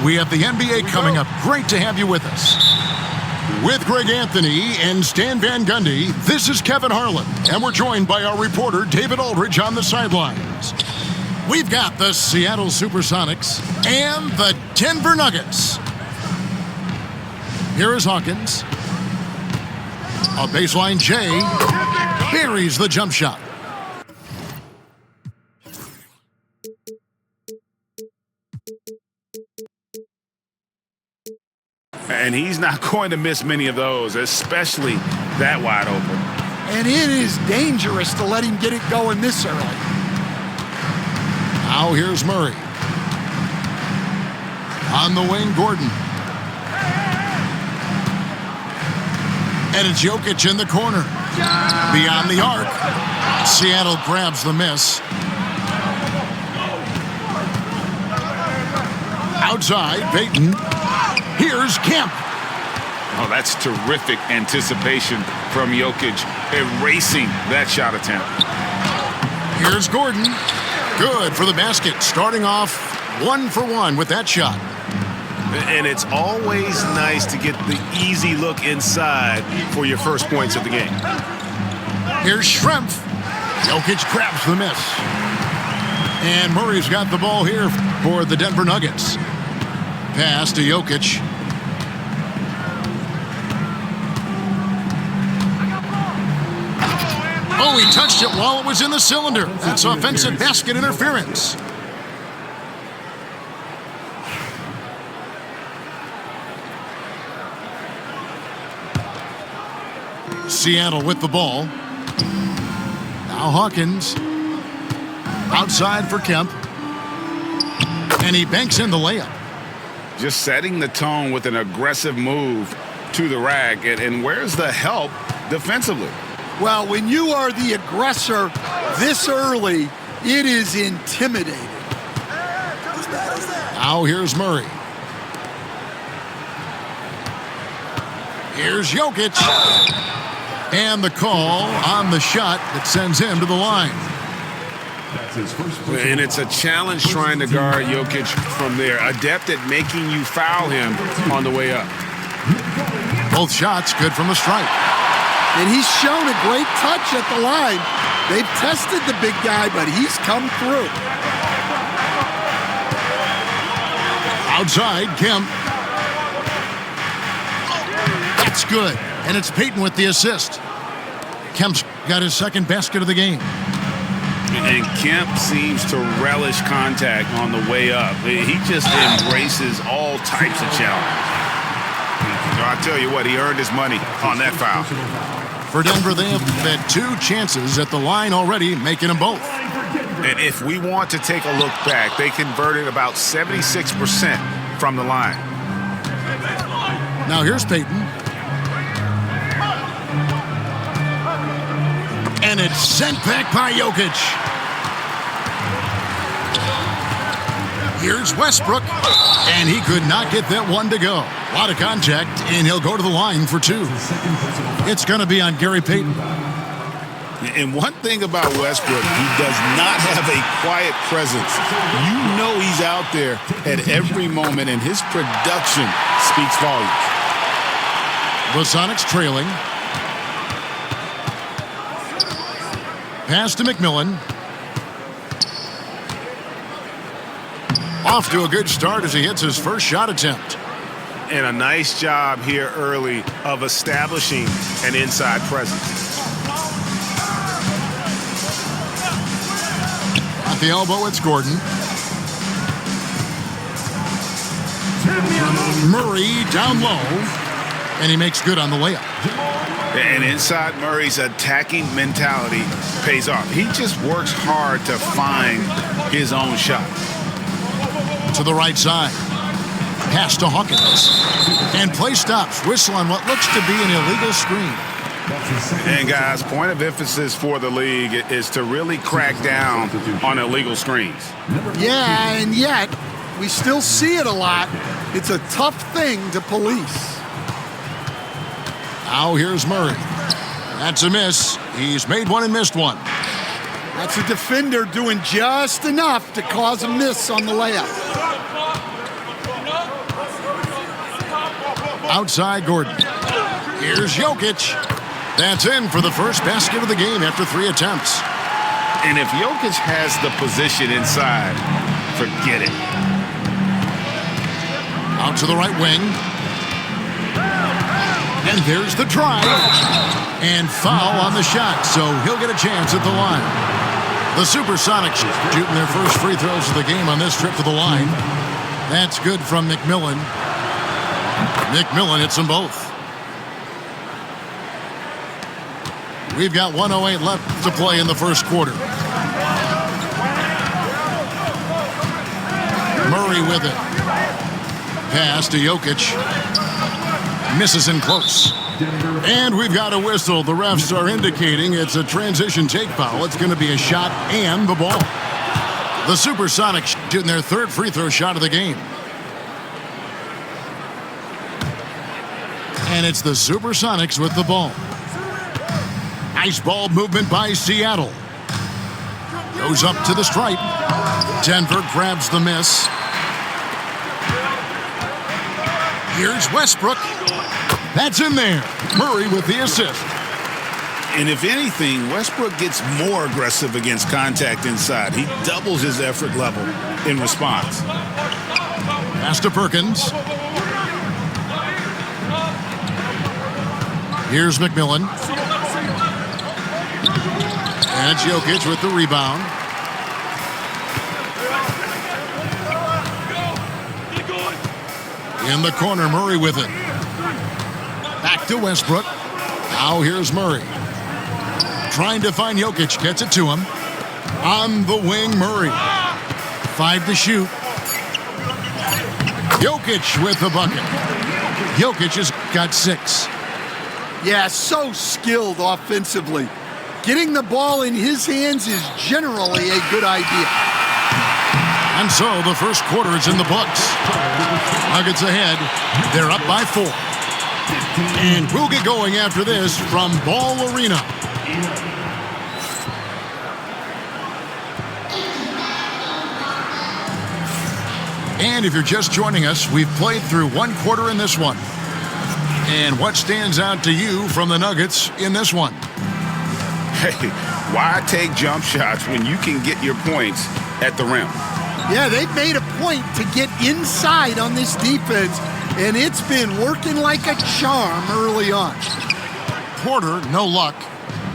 We have the NBA coming up. Great to have you with us. With Greg Anthony and Stan Van Gundy, this is Kevin Harlan, and we're joined by our reporter, David Aldridge, on the sidelines. We've got the Seattle Supersonics and the Denver Nuggets. Here is Hawkins. A baseline J buries the jump shot. And he's not going to miss many of those, especially that wide open. And it is dangerous to let him get it going this early. Now here's Murray. On the wing, Gordon. And it's Jokic in the corner. Beyond the arc. Seattle grabs the miss. Outside, Payton. Here's Kemp. Oh, that's terrific anticipation from Jokic, erasing that shot attempt. Here's Gordon. Good for the basket. Starting off 1 for 1 with that shot. And it's always nice to get the easy look inside for your first points of the game. Here's Schrempf. Jokic grabs the miss. And Murray's got the ball here for the Denver Nuggets. Pass to Jokic. Oh, he touched it while it was in the cylinder. That's offensive basket interference. Seattle with the ball. Now Hawkins. Outside for Kemp. And he banks in the layup. Just setting the tone with an aggressive move to the rack. And where's the help defensively? Well, when you are the aggressor this early, it is intimidating. Now here's Murray. Here's Jokic. And the call on the shot that sends him to the line. And it's a challenge trying to guard Jokic from there. Adept at making you foul him on the way up. Both shots good from the stripe. And he's shown a great touch at the line. They've tested the big guy, but he's come through. Outside, Kemp. That's good. And it's Payton with the assist. Kemp's got his second basket of the game. And Kemp seems to relish contact on the way up. He just embraces all types of challenge. I tell you what, he earned his money on that foul. For Denver, they have had 2 chances at the line already, making them both. And if we want to take a look back, they converted about 76% from the line. Now here's Payton. And it's sent back by Jokic. Here's Westbrook. And he could not get that one to go. A lot of contact, and he'll go to the line for 2. It's going to be on Gary Payton. And one thing about Westbrook, he does not have a quiet presence. You know he's out there at every moment, and his production speaks volumes. The Sonics trailing. Pass to McMillan. Off to a good start as he hits his first shot attempt. And a nice job here early of establishing an inside presence. At the elbow, it's Gordon. Murray down low. And he makes good on the layup. And inside Murray's attacking mentality pays off. He just works hard to find his own shot. To the right side. Pass to Hawkins. And play stops. Whistle on what looks to be an illegal screen. And guys, point of emphasis for the league is to really crack down on illegal screens. Yeah, and yet we still see it a lot. It's a tough thing to police. Now here's Murray. That's a miss. He's made one and missed one. That's a defender doing just enough to cause a miss on the layup. Outside Gordon. Here's Jokic. That's in for the first basket of the game after 3 attempts. And if Jokic has the position inside, forget it. Out to the right wing. And there's the drive. And foul on the shot, so he'll get a chance at the line. The Supersonics shooting their first free throws of the game on this trip to the line. That's good from McMillan. McMillan hits them both. We've got 1:08 left to play in the first quarter. Murray with it. Pass to Jokic. Misses in close. And we've got a whistle. The refs are indicating it's a transition take foul. It's going to be a shot and the ball. The Supersonics shooting their third free throw shot of the game. And it's the Supersonics with the ball. Nice ball movement by Seattle. Goes up to the stripe. Denver grabs the miss. Here's Westbrook. That's in there. Murray with the assist. And if anything, Westbrook gets more aggressive against contact inside. He doubles his effort level in response. Pass to Perkins. Here's McMillan. And it's Jokic with the rebound. In the corner, Murray with it. Back to Westbrook. Now here's Murray. Trying to find Jokic. Gets it to him. On the wing, Murray. 5 to shoot. Jokic with the bucket. Jokic has got 6. Yeah, so skilled offensively. Getting the ball in his hands is generally a good idea. And so the first quarter is in the books. Nuggets ahead. They're up by 4. And we'll get going after this from Ball Arena. And if you're just joining us, we've played through 1 quarter in this one. And what stands out to you from the Nuggets in this one? Hey, why take jump shots when you can get your points at the rim? Yeah, they've made a point to get inside on this defense, and it's been working like a charm early on. Porter, no luck.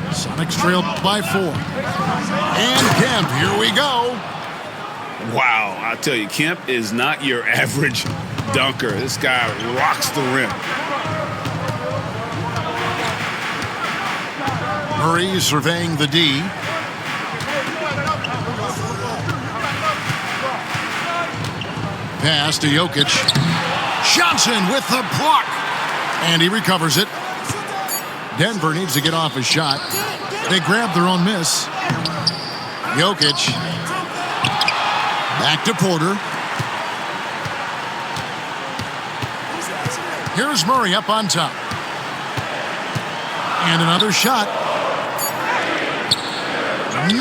Sonics trail by 4. And Kemp, here we go. Wow, I tell you, Kemp is not your average dunker. This guy rocks the rim. Murray surveying the D. Pass to Jokic. Johnson with the block. And he recovers it. Denver needs to get off his shot. They grab their own miss. Jokic. Back to Porter. Here's Murray up on top. And another shot.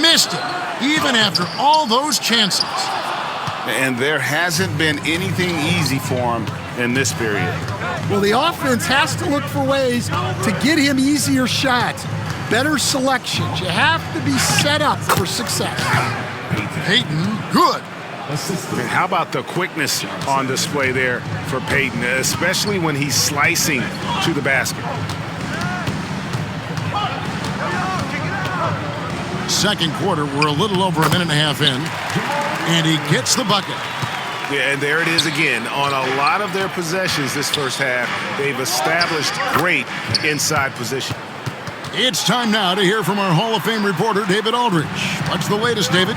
Missed it, even after all those chances. And there hasn't been anything easy for him in this period. Well, the offense has to look for ways to get him easier shots, better selections. You have to be set up for success. Payton, good. And how about the quickness on display there for Payton, especially when he's slicing to the basket. Second quarter, we're a little over a minute and a half in, and he gets the bucket. Yeah, and there it is again. On a lot of their possessions this first half, they've established great inside position. It's time now to hear from our Hall of Fame reporter, David Aldridge. What's the latest, David?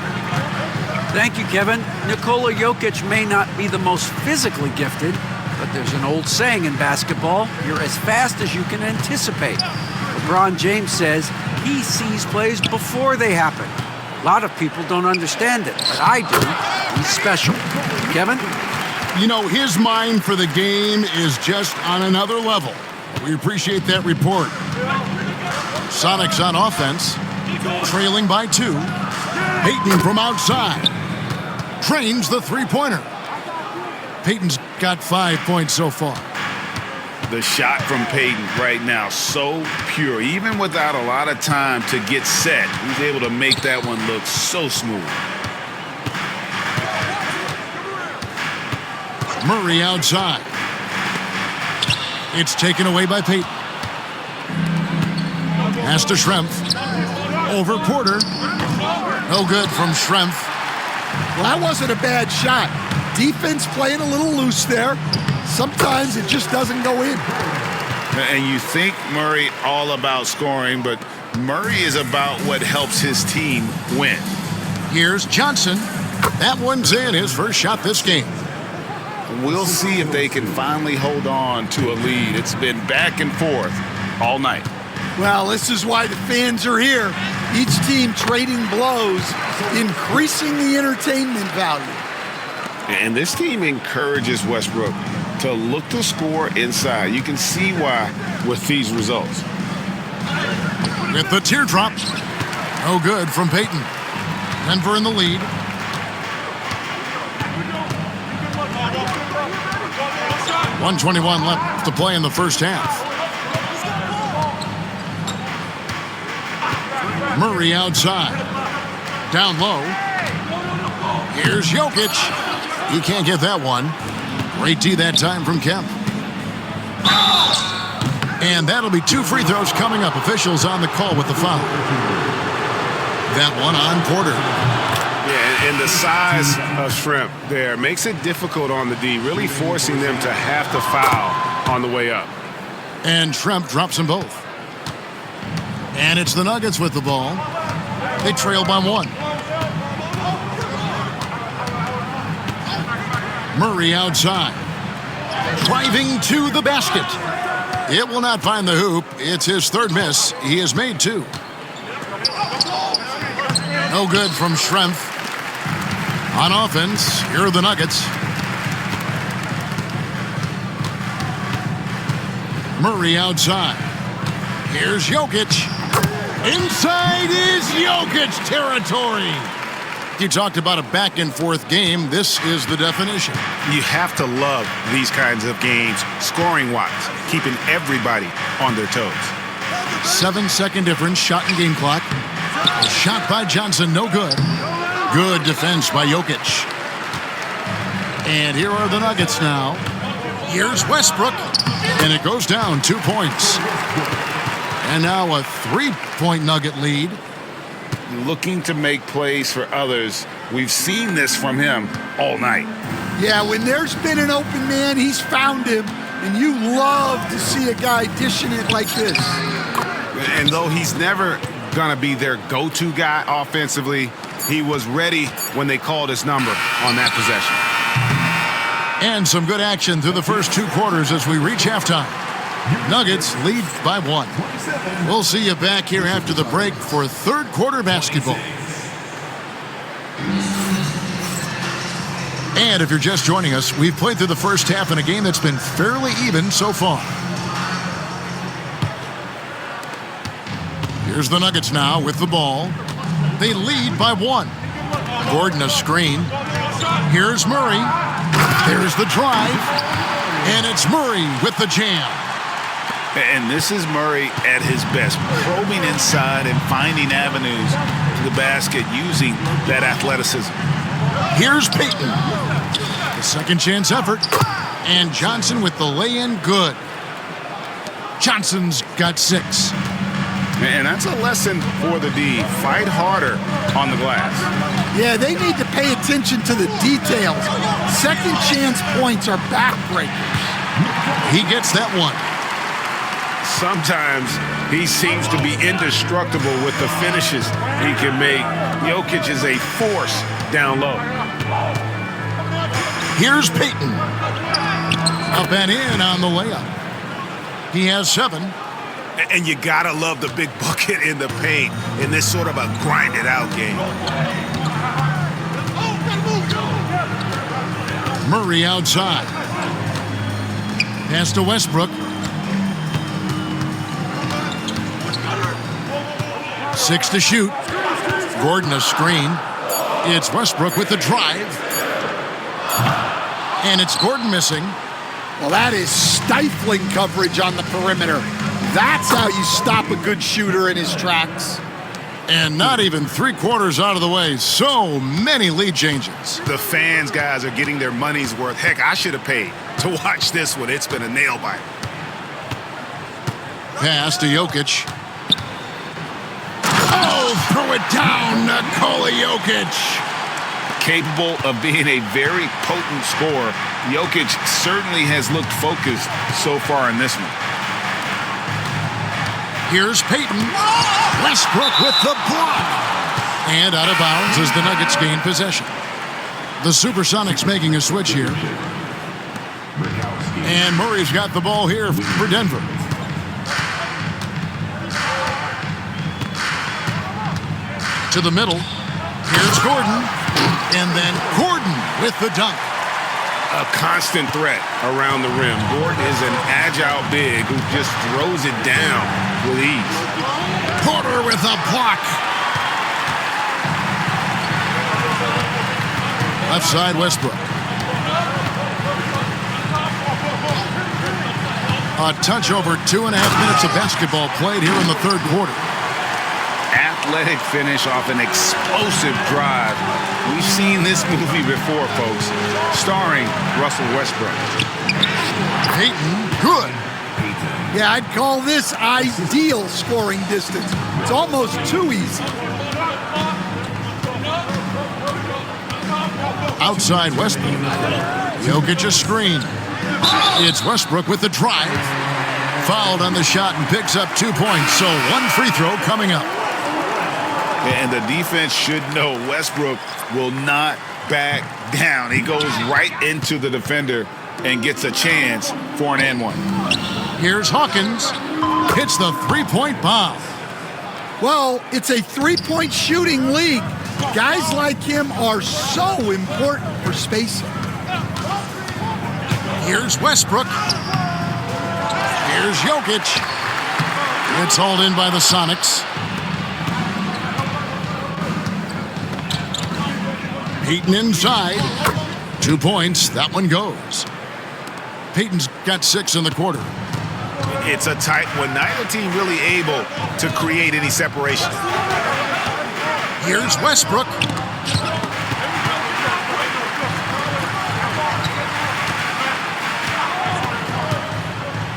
Thank you, Kevin. Nikola Jokic may not be the most physically gifted, but there's an old saying in basketball, you're as fast as you can anticipate. LeBron James says he sees plays before they happen. A lot of people don't understand it, but I do. He's special. Kevin? You know, his mind for the game is just on another level. We appreciate that report. Sonics on offense, trailing by 2. Payton from outside. Trains the three-pointer. Payton's got 5 points so far. The shot from Payton right now, so pure. Even without a lot of time to get set, he's able to make that one look so smooth. Murray outside. It's taken away by Payton. Pass to Schrempf. Over Porter. No good from Schrempf. Well, that wasn't a bad shot. Defense playing a little loose there. Sometimes it just doesn't go in. And you think Murray all about scoring, but Murray is about what helps his team win. Here's Johnson. That one's in, his first shot this game. We'll see if they can finally hold on to a lead. It's been back and forth all night. Well, this is why the fans are here. Each team trading blows, increasing the entertainment value. And this team encourages Westbrook to look to score inside. You can see why with these results. With the teardrop. No good from Payton. Denver in the lead. .121 left to play in the first half. Murray outside. Down low. Here's Jokic. He can't get that one. Great D that time from Kemp. And that'll be 2 free throws coming up. Officials on the call with the foul. That one on Porter. Yeah, and the size of Schrempf there makes it difficult on the D, really forcing them to have to foul on the way up. And Schrempf drops them both. And it's the Nuggets with the ball. They trail by 1. Murray outside. Driving to the basket. It will not find the hoop. It's his third miss. He has made 2. No good from Schrempf. On offense, here are the Nuggets. Murray outside. Here's Jokic. Inside is Jokic territory. You talked about a back-and-forth game. This is the definition. You have to love these kinds of games, scoring-wise, keeping everybody on their toes. 7-second difference, shot and game clock. A shot by Johnson, no good. Good defense by Jokic. And here are the Nuggets now. Here's Westbrook. And it goes down 2 points. And now a 3-point Nugget lead. Looking to make plays for others. We've seen this from him all night. Yeah, when there's been an open man, he's found him. And you love to see a guy dishing it like this. And though he's never going to be their go-to guy offensively, he was ready when they called his number on that possession. And some good action through the first 2 quarters as we reach halftime. Nuggets lead by 1. We'll see you back here after the break for third quarter basketball. And if you're just joining us, we've played through the first half in a game that's been fairly even so far. Here's the Nuggets now with the ball. They lead by 1. Gordon a screen. Here's Murray. There's the drive. And it's Murray with the jam. And this is Murray at his best, probing inside and finding avenues to the basket using that athleticism. Here's Payton. The second chance effort. And Johnson with the lay-in, good. Johnson's got 6. And that's a lesson for the D. Fight harder on the glass. Yeah, they need to pay attention to the details. Second chance points are backbreakers. He gets that one. Sometimes he seems to be indestructible with the finishes he can make. Jokic is a force down low. Here's Payton. Up and in on the layup. He has 7. And you gotta love the big bucket in the paint in this sort of a grinded out game. Murray outside. Pass to Westbrook. 6 to shoot. Gordon a screen. It's Westbrook with the drive. And it's Gordon missing. Well, that is stifling coverage on the perimeter. That's how you stop a good shooter in his tracks. And not even 3/4 out of the way. So many lead changes. The fans, guys, are getting their money's worth. Heck, I should have paid to watch this one. It's been a nail biter. Pass to Jokic. Oh, throw it down, Nikola Jokic. Capable of being a very potent scorer, Jokic certainly has looked focused so far in this one. Here's Peyton. Westbrook with the block. And out of bounds as the Nuggets gain possession. The Supersonics making a switch here. And Murray's got the ball here for Denver. To the middle. Here's Gordon. And then Gordon with the dunk. A constant threat around the rim. Gordon is an agile big who just throws it down with ease. Porter with a block. Left side, Westbrook. A touch over 2.5 minutes of basketball played here in the third quarter. Athletic finish off an explosive drive. We've seen this movie before, folks, starring Russell Westbrook. Peyton, good. Yeah, I'd call this ideal scoring distance. It's almost too easy. Outside Westbrook. Jokic a screen. It's Westbrook with the drive. Fouled on the shot and picks up 2 points. So one free throw coming up. And the defense should know Westbrook will not back down. He goes right into the defender and gets a chance for an and one. Here's Hawkins. Hits the three-point bomb. Well, it's a three-point shooting league. Guys like him are so important for spacing. Here's Westbrook. Here's Jokic. It's hauled in by the Sonics. Peyton inside. 2 points. That one goes. Peyton's got 6 in the quarter. It's a tight one. Neither team really able to create any separation. Here's Westbrook.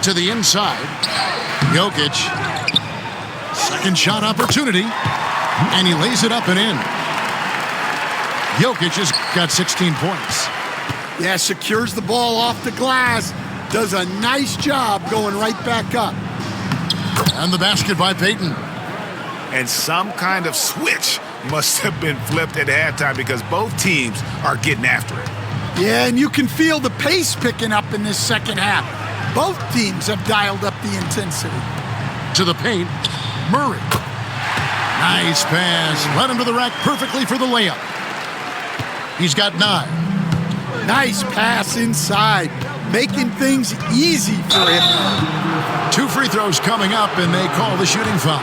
To the inside. Jokic. Second shot opportunity. And he lays it up and in. Jokic has got 16 points. Yeah, secures the ball off the glass. Does a nice job going right back up. And the basket by Peyton. And some kind of switch must have been flipped at halftime because both teams are getting after it. Yeah, and you can feel the pace picking up in this second half. Both teams have dialed up the intensity. To the paint, Murray. Nice pass. Led him to the rack perfectly for the layup. He's got 9. Nice pass inside, making things easy for him. 2 free throws coming up, and they call the shooting foul.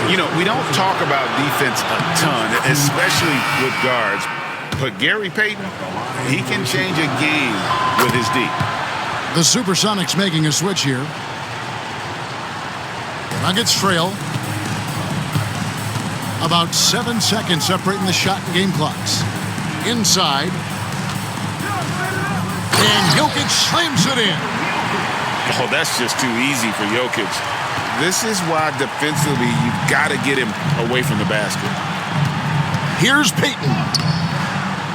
You know, we don't talk about defense a ton, especially with guards. But Gary Payton, he can change a game with his D. The Supersonics making a switch here. Nuggets trail. About 7 seconds separating the shot and game clocks. Inside. And Jokic slams it in. Oh, that's just too easy for Jokic. This is why defensively you've got to get him away from the basket. Here's Peyton.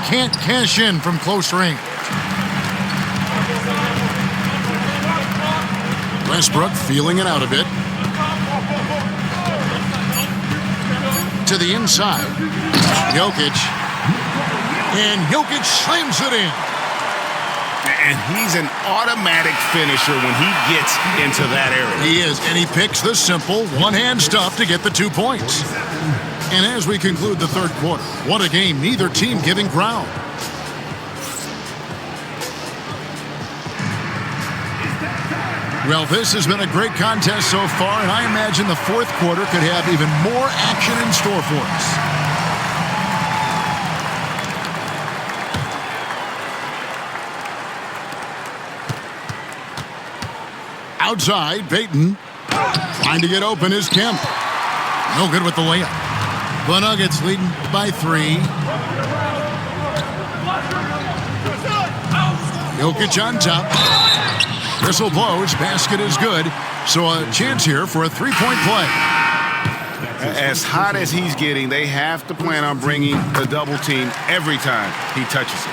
Can't cash in from close range. Westbrook feeling it out a bit. To the inside. Jokic. And Jokic slams it in. And he's an automatic finisher when he gets into that area. He is, and he picks the simple one-hand stuff to get the 2 points. And as we conclude the third quarter, what a game, neither team giving ground. Well, this has been a great contest so far, and I imagine the fourth quarter could have even more action in store for us. Outside, Peyton. Trying to get open is Kemp. No good with the layup. The Nuggets leading by 3. Jokic on top. Whistle blows. Basket is good. So a chance here for a three-point play. As hot as he's getting, they have to plan on bringing the double team every time he touches it.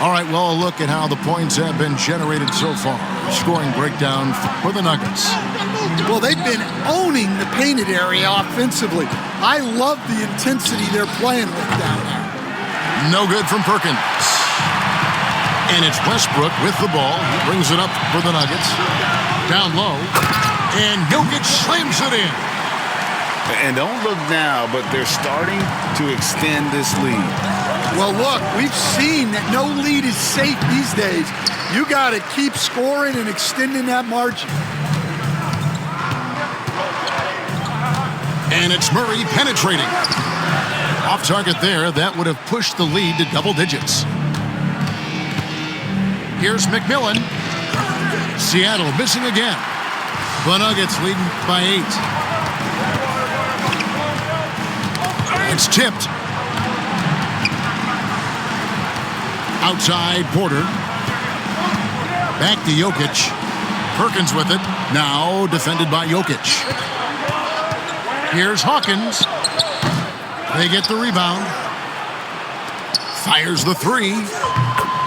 All right, well, a look at how the points have been generated so far. Scoring breakdown for the Nuggets. Well, they've been owning the painted area offensively. I love the intensity they're playing with down there. No good from Perkins. And it's Westbrook with the ball. He brings it up for the Nuggets. Down low. And Jokic slams it in. And don't look now, but they're starting to extend this lead. Well, look, we've seen that no lead is safe these days. You got to keep scoring and extending that margin. And it's Murray penetrating. Off target there. That would have pushed the lead to double digits. Here's McMillan. Seattle missing again. The Nuggets leading by 8. It's tipped. Outside, Porter. Back to Jokic. Perkins with it. Now defended by Jokic. Here's Hawkins. They get the rebound. Fires the 3.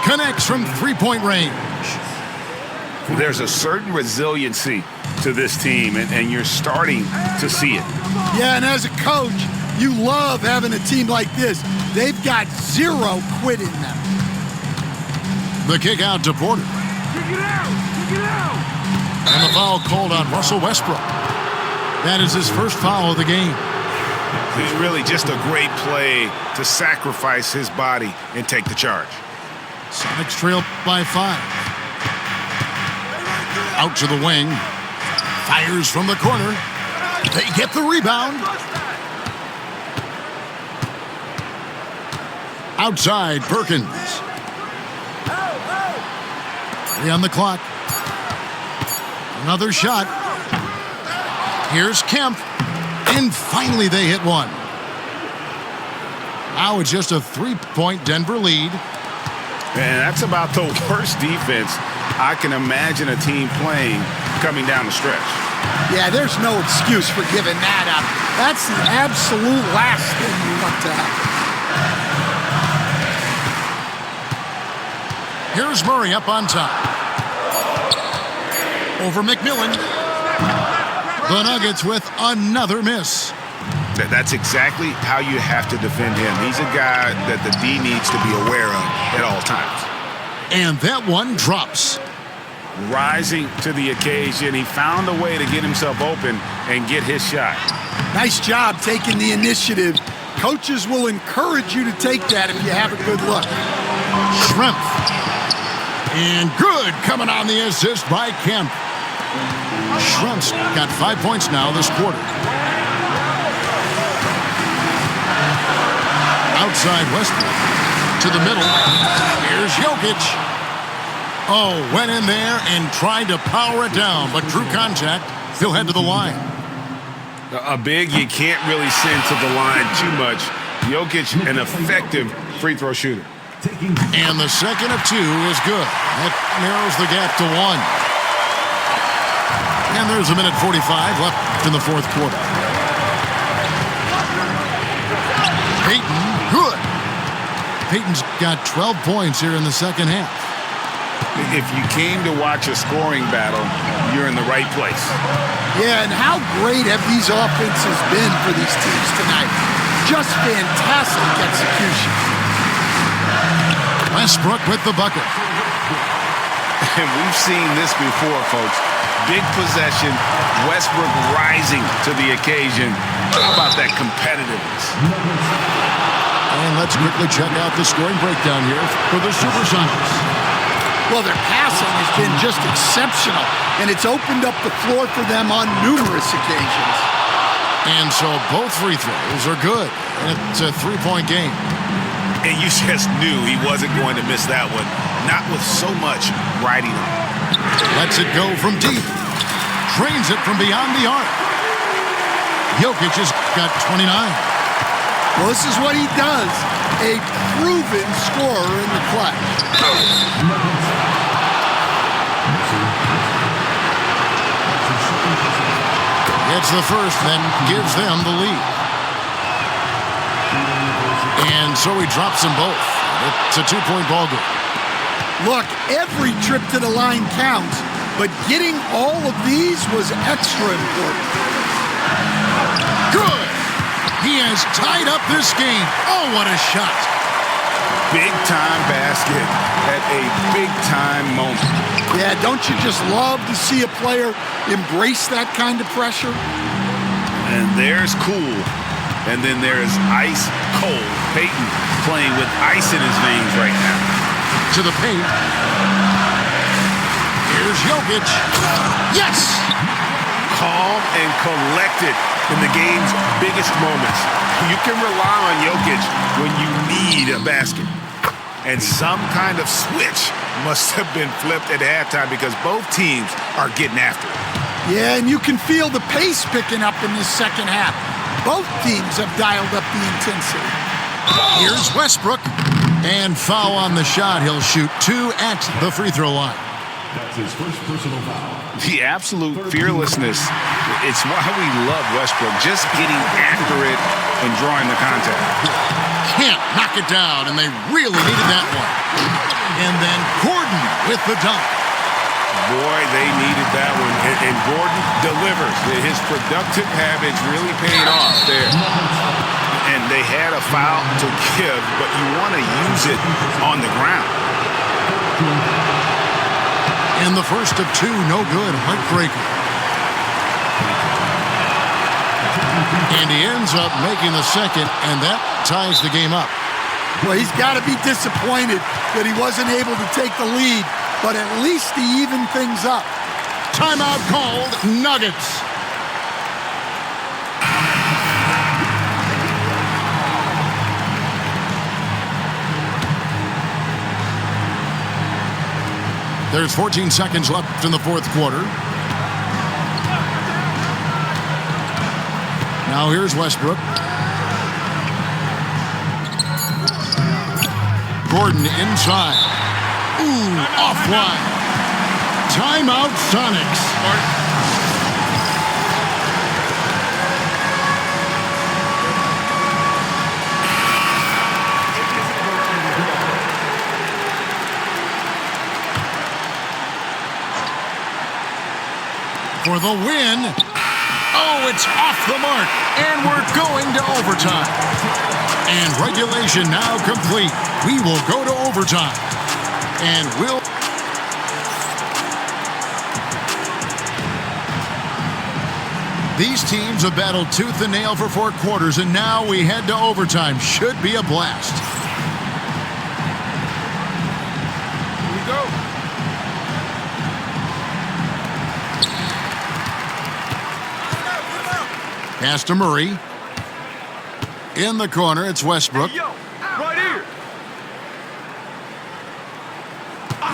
Connects from three-point range. There's a certain resiliency to this team, and you're starting to see it. Yeah, and as a coach, you love having a team like this. They've got 0 quit in them. The kick out to Porter. And the foul called on Russell Westbrook. That is his first foul of the game. It's really just a great play to sacrifice his body and take the charge. Sonics trail by 5. Out to the wing. Fires from the corner. They get the rebound. Outside, Perkins. 3 on the clock. Another shot. Here's Kemp. And finally they hit one. Now it's just a 3-point Denver lead. And that's about the worst defense I can imagine a team playing coming down the stretch. Yeah, there's no excuse for giving that up. That's the absolute last thing you want to have. Here's Murray up on top. Over McMillan. The Nuggets with another miss. That's exactly how you have to defend him. He's a guy that the D needs to be aware of at all times. And that one drops. Rising to the occasion, he found a way to get himself open and get his shot. Nice job taking the initiative. Coaches will encourage you to take that if you have a good look. Shrimp. And good coming on the assist by Kemp. Shrimp's got 5 points now this quarter. Outside Westbrook. To the middle. Here's Jokic. Oh, went in there and tried to power it down, but drew contact. He'll head to the line. A big you can't really send to the line too much. Jokic, an effective free throw shooter. And the second of 2 is good. That narrows the gap to 1. And there's a minute 45 left in the fourth quarter. Peyton, good. Peyton's got 12 points here in the second half. If you came to watch a scoring battle, you're in the right place. Yeah, and how great have these offenses been for these teams tonight? Just fantastic execution. Westbrook with the bucket. And we've seen this before, folks. Big possession, Westbrook rising to the occasion. How about that competitiveness? And let's quickly check out the scoring breakdown here for the Supersonics. Well, their passing has been just exceptional, and it's opened up the floor for them on numerous occasions. And so both free throws are good, and it's a 3-point game. And you just knew he wasn't going to miss that one, not with so much riding on. Lets it go from deep. Trains it from beyond the arc. Jokic has got 29. Well, this is what he does. A proven scorer in the clutch. It's the first, then gives them the lead. And so he drops them both. It's a two-point ball game. Look, every trip to the line counts, but getting all of these was extra important. Good! He has tied up this game. Oh, what a shot. Big-time basket at a big-time moment. Yeah, don't you just love to see a player embrace that kind of pressure? And there's cool. And then there's ice cold. Peyton playing with ice in his veins right now. To the paint. Here's Jokic. Yes! Calm and collected in the game's biggest moments. You can rely on Jokic when you need a basket. And some kind of switch must have been flipped at halftime because both teams are getting after it. Yeah, and you can feel the pace picking up in this second half. Both teams have dialed up the intensity. Here's Westbrook. And foul on the shot. He'll shoot 2 at the free throw line. That's his first personal foul. The absolute fearlessness. It's why we love Westbrook. Just getting after it and drawing the contact. Can't knock it down, and they really needed that one. And then Gordon with the dunk. Boy, they needed that one. And Gordon delivers. His productive habits really paid off there. And they had a foul to give, but you want to use it on the ground. And the first of 2, no good. Heartbreaker. And he ends up making the second, and that ties the game up. Well, he's got to be disappointed that he wasn't able to take the lead, but at least he evened things up. Timeout called, Nuggets. There's 14 seconds left in the fourth quarter. Now here's Westbrook. Gordon inside. Ooh, offline. Timeout Sonics. For the win. Oh, it's off the mark. And we're going to overtime. And regulation now complete. We will go to overtime. And we'll... These teams have battled tooth and nail for 4 quarters, and now we head to overtime. Should be a blast. Here we go. Pass to Murray. In the corner, it's Westbrook. Hey, yo, right here.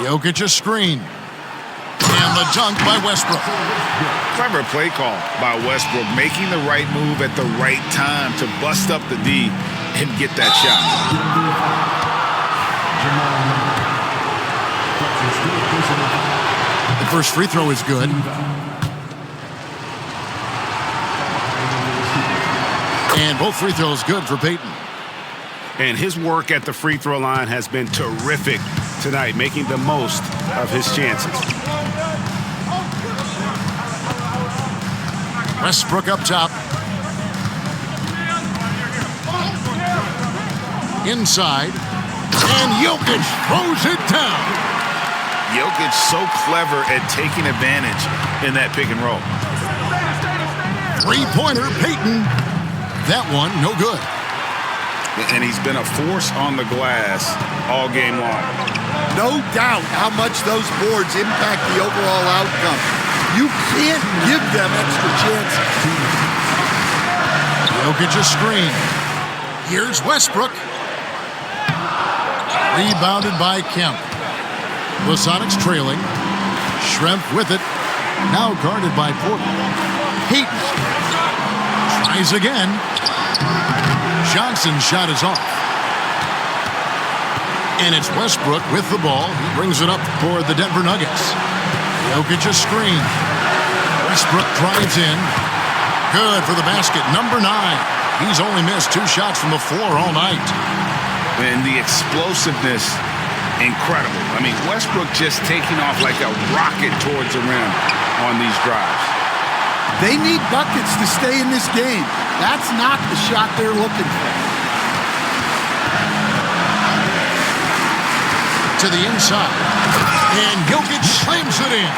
Jokic a screen. And the dunk by Westbrook. Clever play call by Westbrook, making the right move at the right time to bust up the D and get that shot. The first free throw is good. And both free throws good for Peyton. And his work at the free throw line has been terrific tonight, making the most of his chances. Westbrook up top. Inside. And Jokic throws it down. Jokic so clever at taking advantage in that pick and roll. Three-pointer, Peyton. That one, no good. And he's been a force on the glass all game long. No doubt how much those boards impact the overall outcome. You can't give them extra chances. Jokic a screen. Here's Westbrook. Rebounded by Kemp. The Sonics trailing. Schrempf with it. Now guarded by Porter. Heaton tries again. Johnson's shot is off. And it's Westbrook with the ball. He brings it up for the Denver Nuggets. Jokic a screen. Westbrook drives in. Good for the basket. Number 9. He's only missed 2 shots from the floor all night. And the explosiveness, incredible. I mean, Westbrook just taking off like a rocket towards the rim on these drives. They need buckets to stay in this game. That's not the shot they're looking for. To the inside. And Jokic slams it in.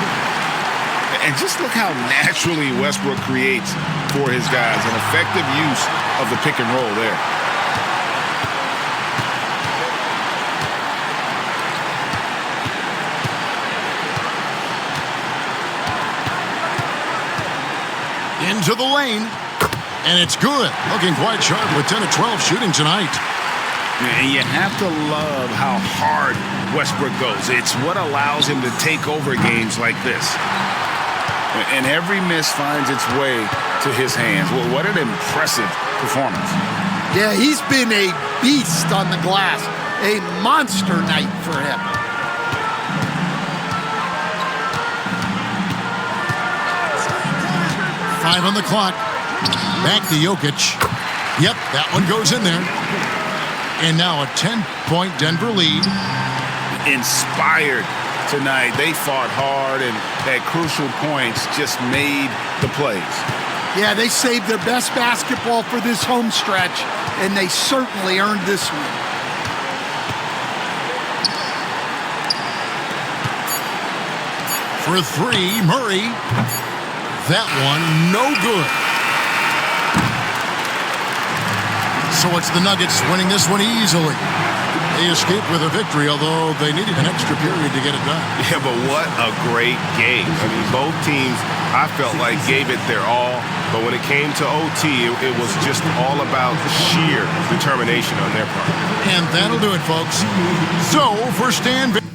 And just look how naturally Westbrook creates for his guys. An effective use of the pick and roll there. Into the lane. And it's good. Looking quite sharp with 10 of 12 shooting tonight. And you have to love how hard Westbrook goes. It's what allows him to take over games like this. And every miss finds its way to his hands. Well, what an impressive performance. Yeah, he's been a beast on the glass. A monster night for him. Five on the clock. Back to Jokic. Yep, that one goes in there. And now a 10-point Denver lead. Inspired tonight. They fought hard and at crucial points just made the plays. Yeah, they saved their best basketball for this home stretch, and they certainly earned this one. For 3, Murray. That one, no good. So it's the Nuggets winning this one easily. They escaped with a victory, although they needed an extra period to get it done. Yeah, but what a great game. I mean, both teams, I felt like, gave it their all. But when it came to OT, it was just all about sheer determination on their part. And that'll do it, folks. So for Stan...